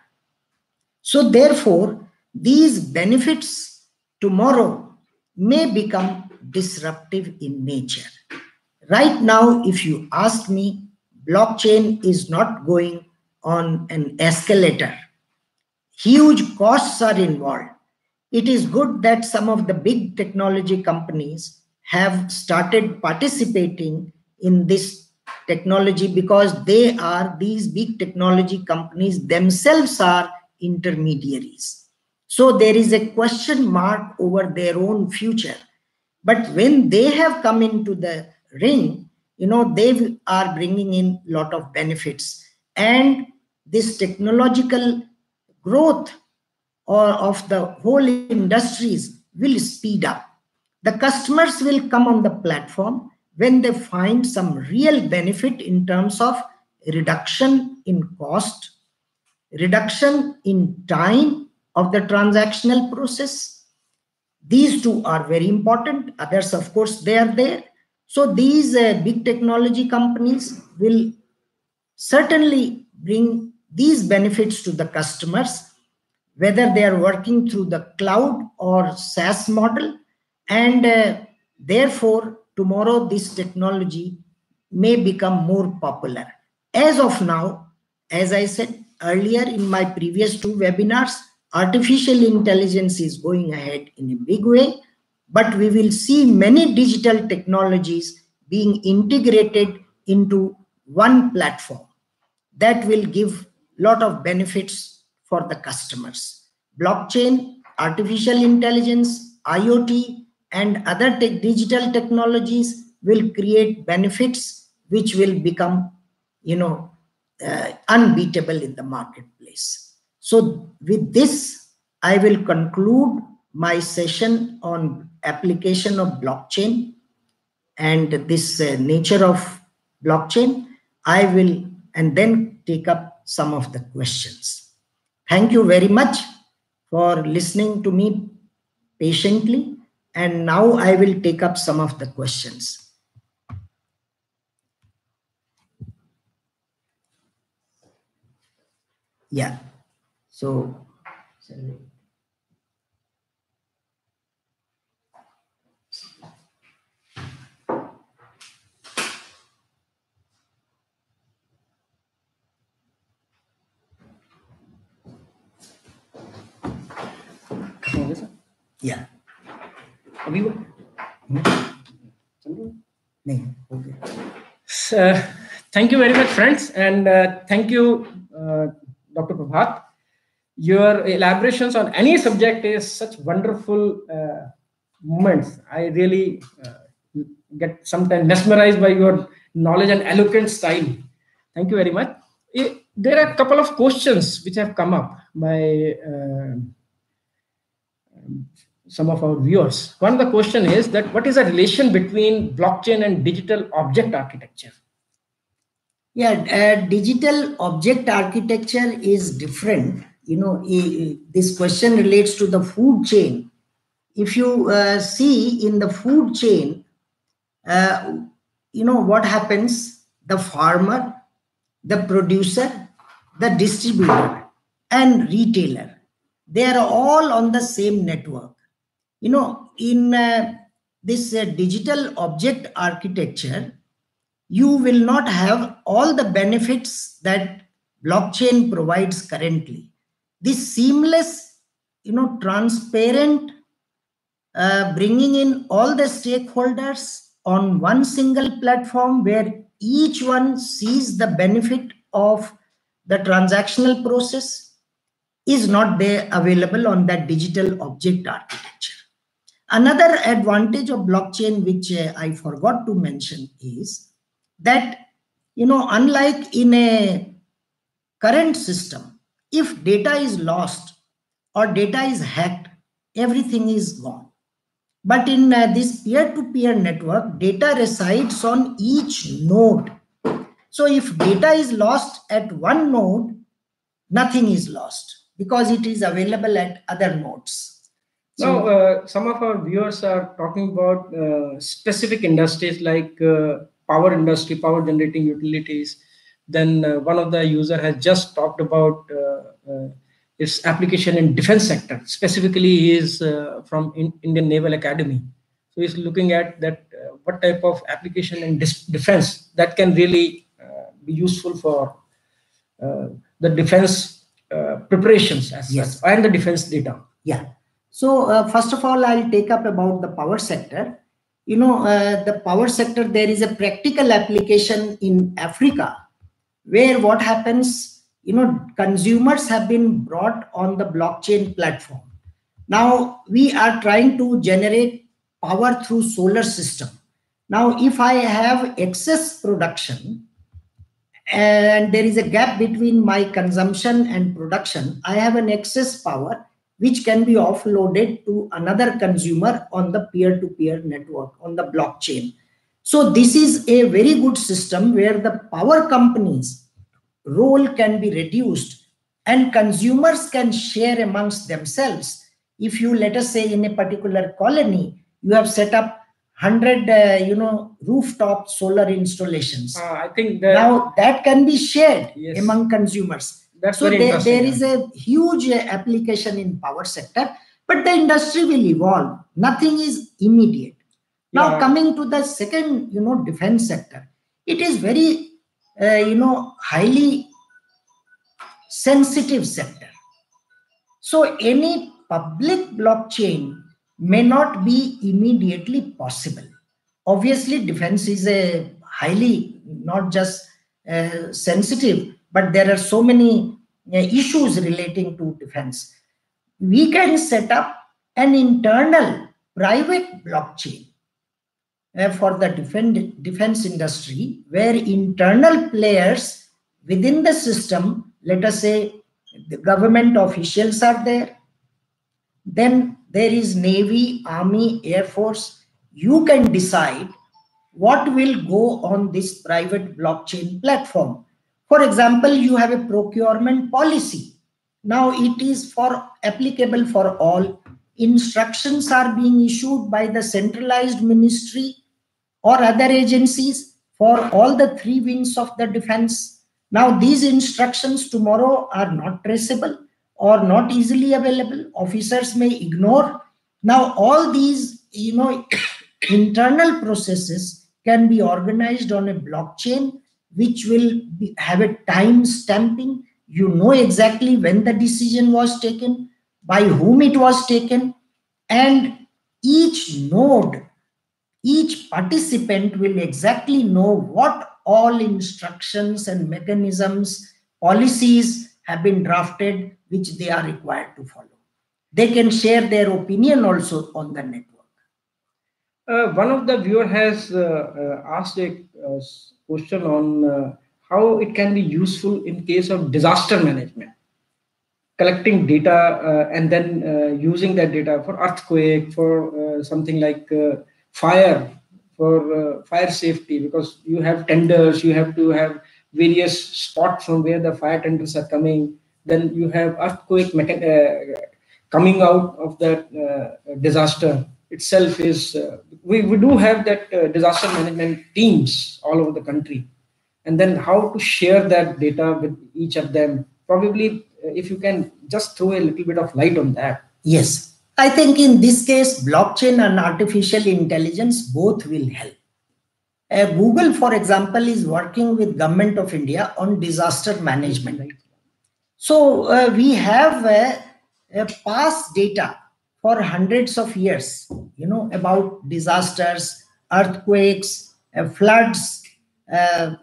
So therefore, these benefits tomorrow may become disruptive in nature. Right now, if you ask me, blockchain is not going on an escalator. Huge costs are involved. It is good that some of the big technology companies have started participating in this technology, because these big technology companies themselves are intermediaries. So there is a question mark over their own future. But when they have come into the ring, they are bringing in a lot of benefits. And this technological growth of the whole industries will speed up. The customers will come on the platform when they find some real benefit in terms of reduction in cost, reduction in time of the transactional process. These two are very important. Others, of course, they are there. So these big technology companies will certainly bring these benefits to the customers, whether they are working through the cloud or SaaS model. And therefore, tomorrow this technology may become more popular. As of now, as I said earlier in my previous two webinars, artificial intelligence is going ahead in a big way, but we will see many digital technologies being integrated into one platform that will give a lot of benefits for the customers. Blockchain, artificial intelligence, IoT, and other digital technologies will create benefits which will become, unbeatable in the marketplace. So with this, I will conclude my session on application of blockchain and this nature of blockchain. I will and then take up some of the questions. Thank you very much for listening to me patiently. And now I will take up some of the questions. Yeah. So, yeah. Okay. So, thank you very much, friends, and thank you, Dr. Prabhat. Your elaborations on any subject is such wonderful moments. I really get sometimes mesmerized by your knowledge and eloquent style. Thank you very much. There are a couple of questions which have come up by some of our viewers. One of the question is that what is the relation between blockchain and digital object architecture? Yeah, digital object architecture is different. This question relates to the food chain. If you see in the food chain, what happens? The farmer, the producer, the distributor, and retailer, they are all on the same network. In this digital object architecture, you will not have all the benefits that blockchain provides currently. This seamless, transparent, bringing in all the stakeholders on one single platform where each one sees the benefit of the transactional process is not there available on that digital object architecture. Another advantage of blockchain, which I forgot to mention, is that, unlike in a current system, if data is lost or data is hacked, everything is gone. But in this peer-to-peer network, data resides on each node. So if data is lost at one node, nothing is lost because it is available at other nodes. Now, some of our viewers are talking about specific industries like power industry, power generating utilities. Then one of the user has just talked about its application in defense sector. Specifically, he is from Indian Naval Academy. So he's looking at that what type of application in defense that can really be useful for the defense preparations as yes. such, and the defense data. Yeah. So first of all, I'll take up about the power sector. The power sector, there is a practical application in Africa where what happens, consumers have been brought on the blockchain platform. Now we are trying to generate power through solar system. Now, if I have excess production and there is a gap between my consumption and production, I have an excess power which can be offloaded to another consumer on the peer-to-peer network, on the blockchain. So this is a very good system where the power companies' role can be reduced and consumers can share amongst themselves. If you, let us say, in a particular colony, you have set up 100 rooftop solar installations. I think now that can be shared yes. among consumers. That's so very there is a huge application in power sector, but the industry will evolve. Nothing is immediate. Now coming to the second, defense sector, it is very, highly sensitive sector. So any public blockchain may not be immediately possible. Obviously, defense is a highly, not just sensitive, but there are so many issues relating to defense. We can set up an internal private blockchain for the defense industry where internal players within the system, let us say the government officials are there, then there is Navy, Army, Air Force. You can decide what will go on this private blockchain platform. For example, you have a procurement policy. Now it is applicable for all. Instructions are being issued by the centralized ministry or other agencies for all the three wings of the defense. Now these instructions tomorrow are not traceable or not easily available. Officers may ignore. Now all these, internal processes can be organized on a blockchain, which will have a time stamping. You know exactly when the decision was taken, by whom it was taken, and each node, each participant will exactly know what all instructions and mechanisms, policies have been drafted, which they are required to follow. They can share their opinion also on the network. One of the viewer has asked a question on how it can be useful in case of disaster management, collecting data and then using that data for earthquake, for something like fire, for fire safety, because you have tenders, you have to have various spots from where the fire tenders are coming. Then you have earthquake coming out of that disaster itself is we do have that disaster management teams all over the country, and then how to share that data with each of them. Probably if you can just throw a little bit of light on that. Yes, I think in this case, blockchain and artificial intelligence both will help. Google, for example, is working with Government of India on disaster management. So we have past data for hundreds of years, about disasters, earthquakes, floods,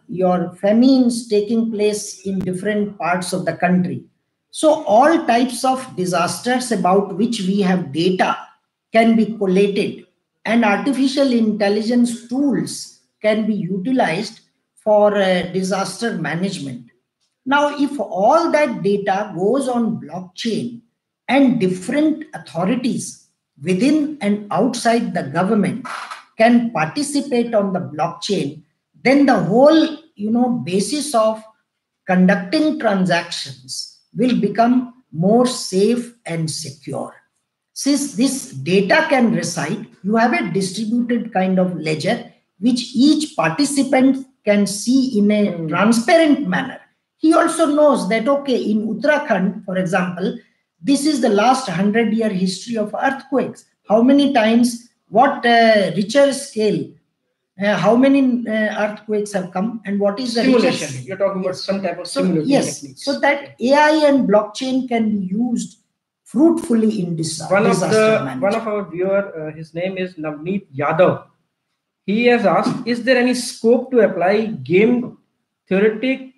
your famines taking place in different parts of the country. So all types of disasters about which we have data can be collated, and artificial intelligence tools can be utilized for disaster management. Now, if all that data goes on blockchain and different authorities within and outside the government can participate on the blockchain, then the whole basis of conducting transactions will become more safe and secure. Since this data can reside, you have a distributed kind of ledger which each participant can see in a transparent manner. He also knows that, okay, in Uttarakhand, for example, this is the last 100-year history of earthquakes. How many times, what richer scale, how many earthquakes have come, and what is the simulation? You're talking about some type of simulation techniques. So that AI and blockchain can be used fruitfully in disaster management. One of our viewer, his name is Navneet Yadav. He has asked, is there any scope to apply game theoretic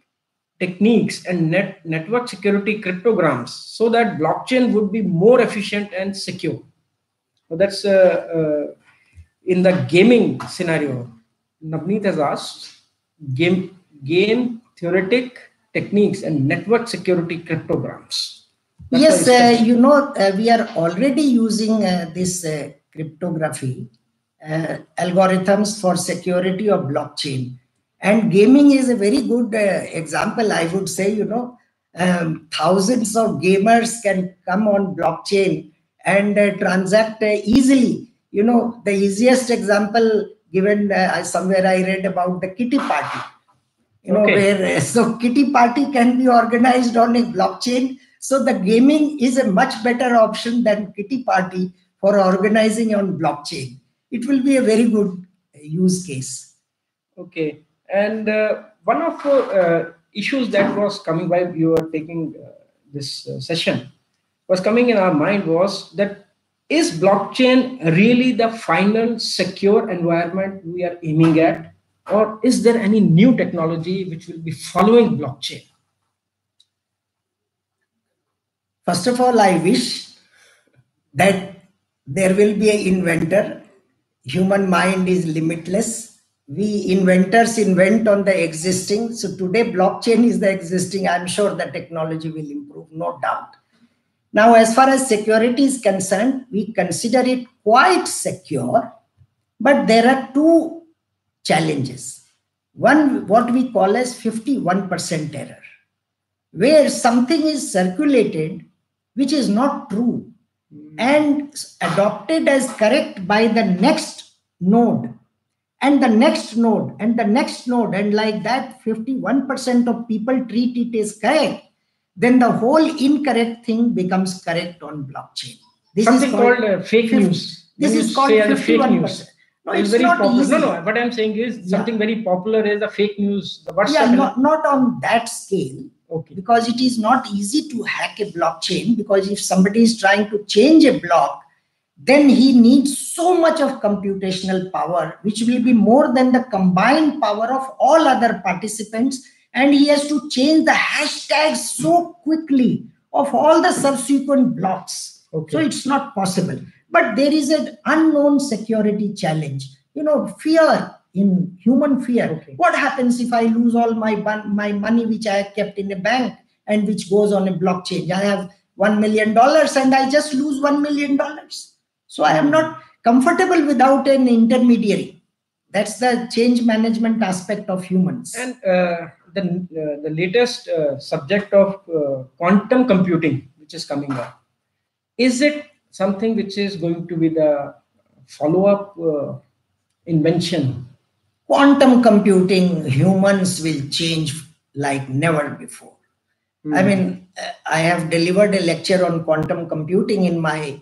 techniques and network security cryptograms so that blockchain would be more efficient and secure? So that's in the gaming scenario. Navneet has asked, game theoretic techniques and network security cryptograms. Yes, we are already using this cryptography algorithms for security of blockchain. And gaming is a very good example. I would say, thousands of gamers can come on blockchain and transact easily. The easiest example given somewhere I read about the kitty party. Where so kitty party can be organized on a blockchain. So the gaming is a much better option than kitty party for organizing on blockchain. It will be a very good use case. Okay. And one of the issues that was coming while you were taking this session was coming in our mind was that, is blockchain really the final secure environment we are aiming at? Or is there any new technology which will be following blockchain? First of all, I wish that there will be an inventor. Human mind is limitless. We inventors invent on the existing. So today blockchain is the existing. I'm sure the technology will improve, no doubt. Now, as far as security is concerned, we consider it quite secure, but there are two challenges. One, what we call as 51% error, where something is circulated which is not true and adopted as correct by the next node and the next node and the next node, and like that 51% of people treat it as correct, then the whole incorrect thing becomes correct on blockchain. This something is called fake news. This is called 51%. No, it's very not popular. Easy. No, what I'm saying is something very popular is the fake news. The not on that scale. Okay. Because it is not easy to hack a blockchain, because if somebody is trying to change a block, then he needs so much of computational power, which will be more than the combined power of all other participants. And he has to change the hashtags so quickly of all the subsequent blocks. Okay. So it's not possible. But there is an unknown security challenge. Fear, in human fear. Okay. What happens if I lose all my money which I have kept in a bank and which goes on a blockchain? I have $1 million and I just lose $1 million. So I am not comfortable without an intermediary. That's the change management aspect of humans. And the latest subject of quantum computing, which is coming up, is it something which is going to be the follow-up invention? Quantum computing, humans will change like never before. I mean, I have delivered a lecture on quantum computing in my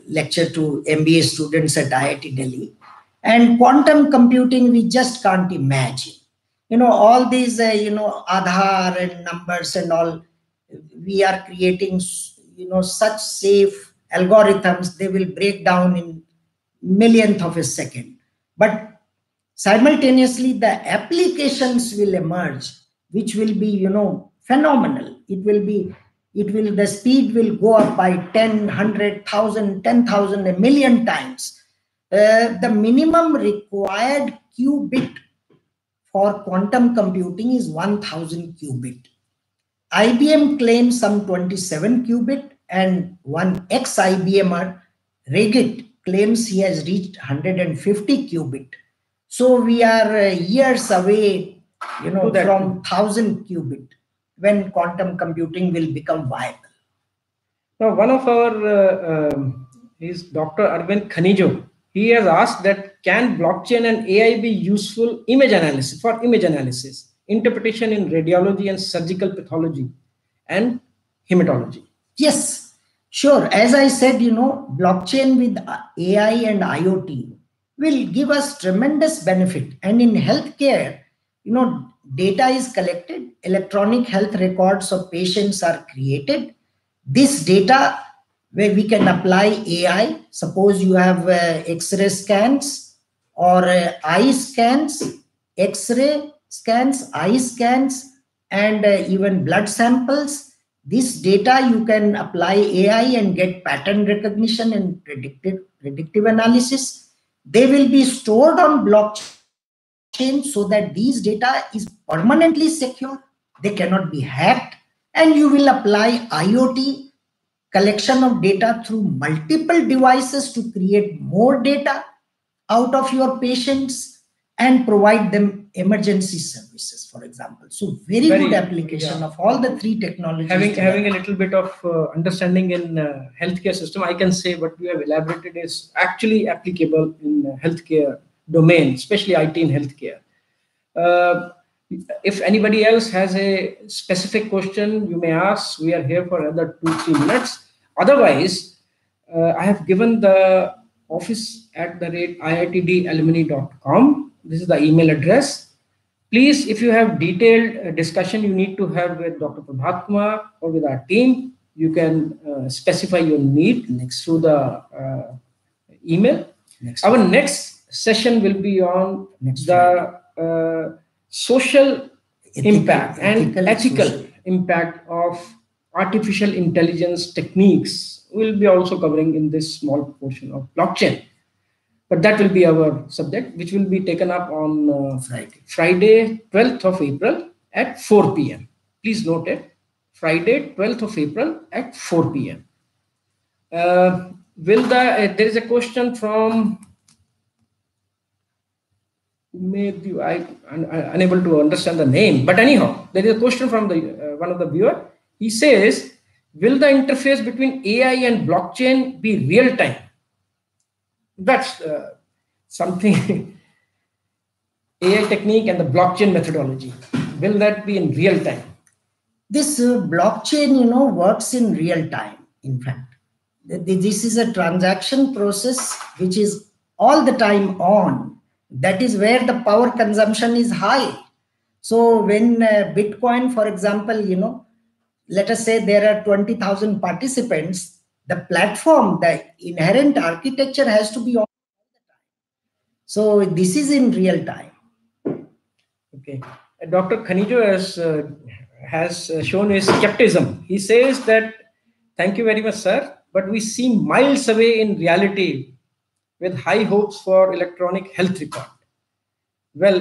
lecture to MBA students at IIT Delhi. And quantum computing, we just can't imagine. All these, Aadhaar and numbers and all, we are creating, such safe algorithms, they will break down in millionth of a second. But simultaneously, the applications will emerge, which will be, phenomenal. The speed will go up by 10, 100, 1,000, 10,000, a million times. The minimum required qubit for quantum computing is 1,000 qubit. IBM claims some 27 qubit, and one ex-IBMer, Regit, claims he has reached 150 qubit. So we are years away, from 1,000 qubit when quantum computing will become viable. Now, one of our is Dr. Arvind Khanijo. He has asked that can blockchain and AI be useful image analysis, interpretation in radiology and surgical pathology and hematology? Yes, sure. As I said, blockchain with AI and IoT will give us tremendous benefit. And in healthcare, data is collected, electronic health records of patients are created. This data, where we can apply AI, suppose you have X-ray scans or eye scans, X-ray scans, eye scans, and even blood samples. This data you can apply AI and get pattern recognition and predictive analysis. They will be stored on blockchain so that these data is permanently secure. They cannot be hacked. And you will apply IoT, collection of data through multiple devices to create more data out of your patients and provide them emergency services, for example. So very good application of all the three technologies. Having a little bit of understanding in healthcare system, I can say what you have elaborated is actually applicable in healthcare domain, especially IT in healthcare. If anybody else has a specific question, you may ask. We are here for another 2-3 minutes. Otherwise, I have given the office@iitdalumni.com. This is the email address. Please, if you have detailed discussion you need to have with Dr. Prabhat Kumar or with our team, you can specify your need through the email. Our next session will be on the social impact and ethical impact of artificial intelligence techniques. We'll be also covering in this small portion of blockchain. But that will be our subject, which will be taken up on Friday, 12th of April at 4 p.m. Please note it, Friday, 12th of April at 4 p.m. There is a question from, maybe I'm unable to understand the name, but anyhow, there is a question from one of the viewer. He says, will the interface between AI and blockchain be real time? That's something, AI technique and the blockchain methodology. Will that be in real time? This blockchain, works in real time. In fact, this is a transaction process which is all the time on. That is where the power consumption is high. So when Bitcoin, for example, let us say there are 20,000 participants, the platform, the inherent architecture has to be on all the time. So this is in real time. Okay. Dr. Khanijo has shown his skepticism. He says that, thank you very much, sir, but we seem miles away in reality with high hopes for electronic health record. Well,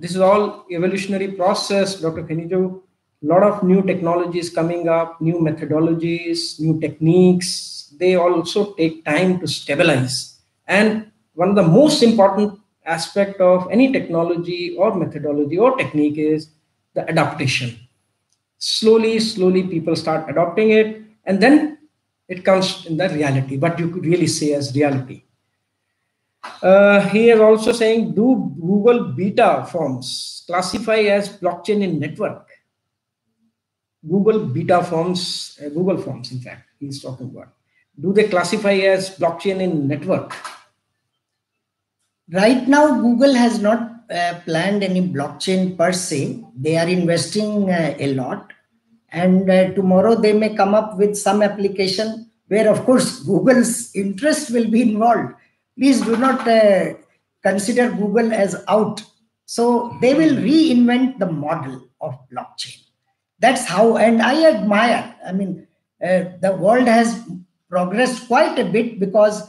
this is all evolutionary process, Dr. Khanijo. A lot of new technologies coming up, new methodologies, new techniques. They also take time to stabilize. And one of the most important aspect of any technology or methodology or technique is the adaptation. Slowly people start adopting it, and then it comes in the reality, what you could really say as reality. He is also saying, do Google beta forms classify as blockchain in network? Google beta forms, Google Forms, in fact, he's talking about. Do they classify as blockchain in network? Right now, Google has not planned any blockchain per se. They are investing a lot. And tomorrow they may come up with some application where, of course, Google's interest will be involved. Please do not consider Google as out. So they will reinvent the model of blockchain. That's how, and I admire. I mean, the world has progressed quite a bit because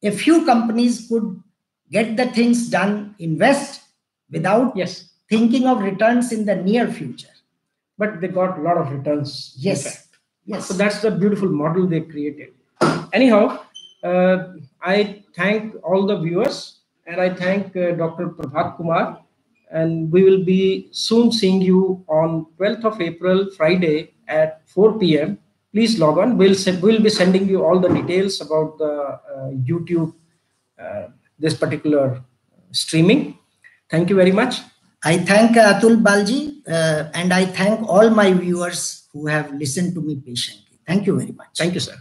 a few companies could get the things done, invest without thinking of returns in the near future. But they got a lot of returns. Yes. So that's the beautiful model they created. Anyhow, I thank all the viewers, and I thank Dr. Prabhat Kumar, and we will be soon seeing you on 12th of April, Friday at 4 p.m. Please log on. We'll be sending you all the details about the YouTube, this particular streaming. Thank you very much. I thank Atul Balji, and I thank all my viewers who have listened to me patiently. Thank you very much. Thank you, sir.